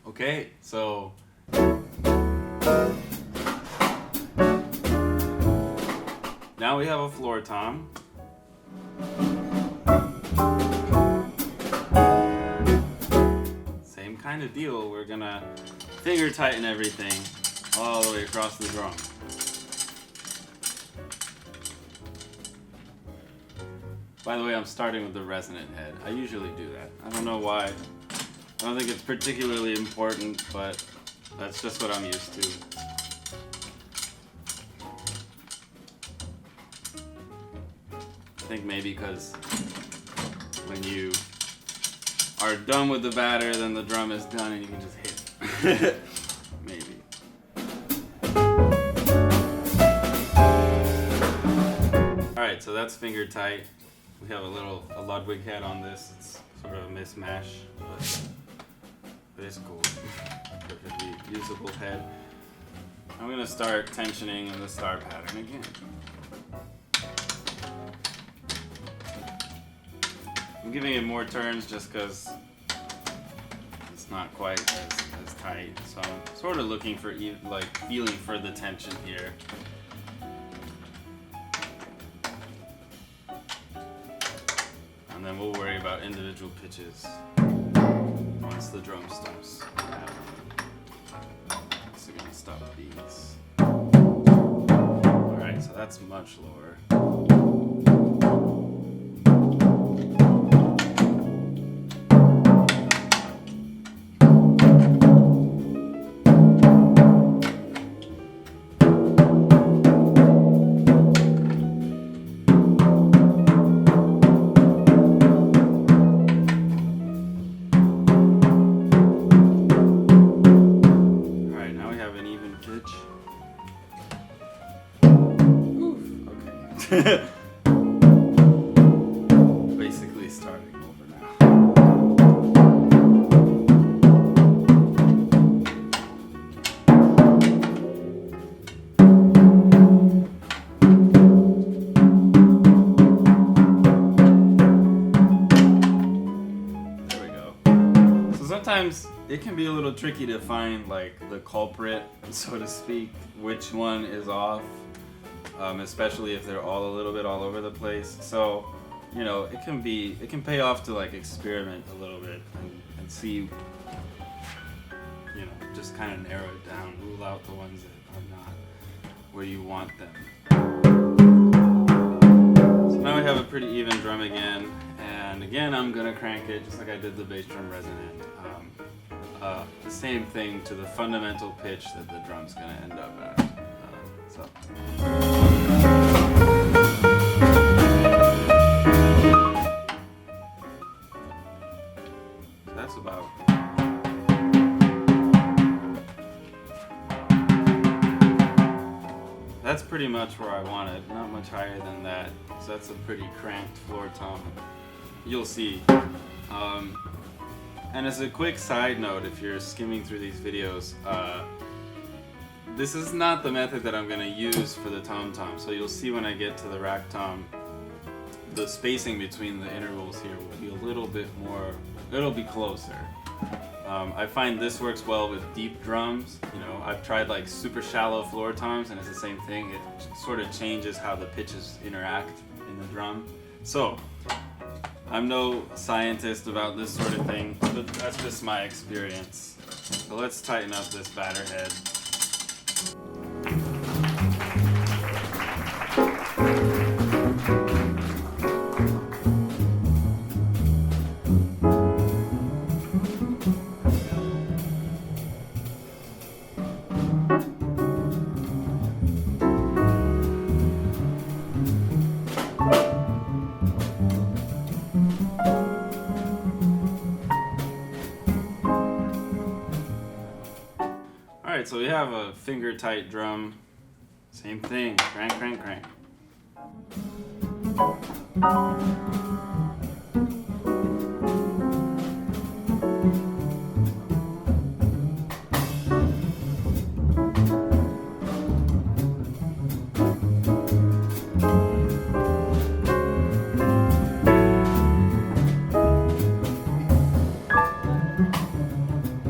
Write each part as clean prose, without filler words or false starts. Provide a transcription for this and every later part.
Okay, so now we have a floor tom. Same kind of deal. We're gonna finger tighten everything all the way across the drum. By the way, I'm starting with the resonant head. I usually do that. I don't know why. I don't think it's particularly important, but that's just what I'm used to. I think maybe because when you are done with the batter, then the drum is done and you can just hit it. Maybe. Alright, so that's finger tight. We have a Ludwig head on this. It's sort of a mismatch, but it's cool. Perfectly usable head. I'm gonna start tensioning in the star pattern again. I'm giving it more turns just because it's not quite as tight. So I'm sort of looking for feeling for the tension here. And then we'll worry about individual pitches once the drum stops. So we're gonna stop these. Alright, so that's much lower. Basically starting over now. There we go. So sometimes it can be a little tricky to find like the culprit, so to speak, which one is off. Especially if they're all a little bit all over the place. So, you know, it can pay off to like experiment a little bit and see, you know, just kind of narrow it down, rule out the ones that are not where you want them. So now we have a pretty even drum again, and again I'm gonna crank it just like I did the bass drum resonant. The same thing to the fundamental pitch that the drum's gonna end up at. So that's about. That's pretty much where I want it, not much higher than that. So that's a pretty cranked floor tom. You'll see. And as a quick side note, if you're skimming through these videos, this is not the method that I'm going to use for the tom-tom. So you'll see when I get to the rack tom, the spacing between the intervals here will be a little bit more, it'll be closer. I find this works well with deep drums. You know, I've tried like super shallow floor toms and it's the same thing. It sort of changes how the pitches interact in the drum. So, I'm no scientist about this sort of thing, but that's just my experience. So let's tighten up this batter head. Alright, so we have a finger tight drum. Same thing, crank, crank, crank. So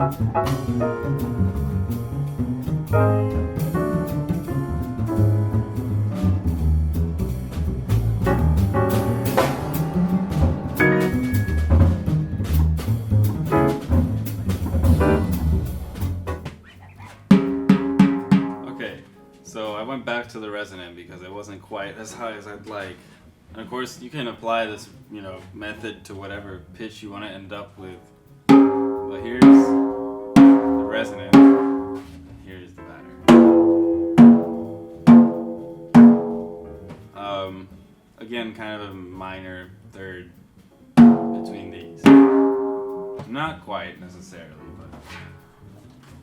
I went back to the resonant because it wasn't quite as high as I'd like. And of course you can apply this, method to whatever pitch you want to end up with. But here's the resonant, and here's the batter. Again, kind of a minor third between these. Not quite necessarily, but...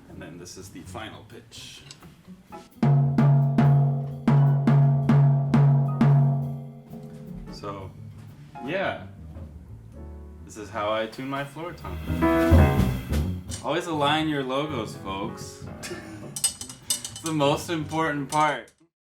And then this is the final pitch. So, yeah, this is how I tune my floor tom. Always align your logos, folks. It's the most important part.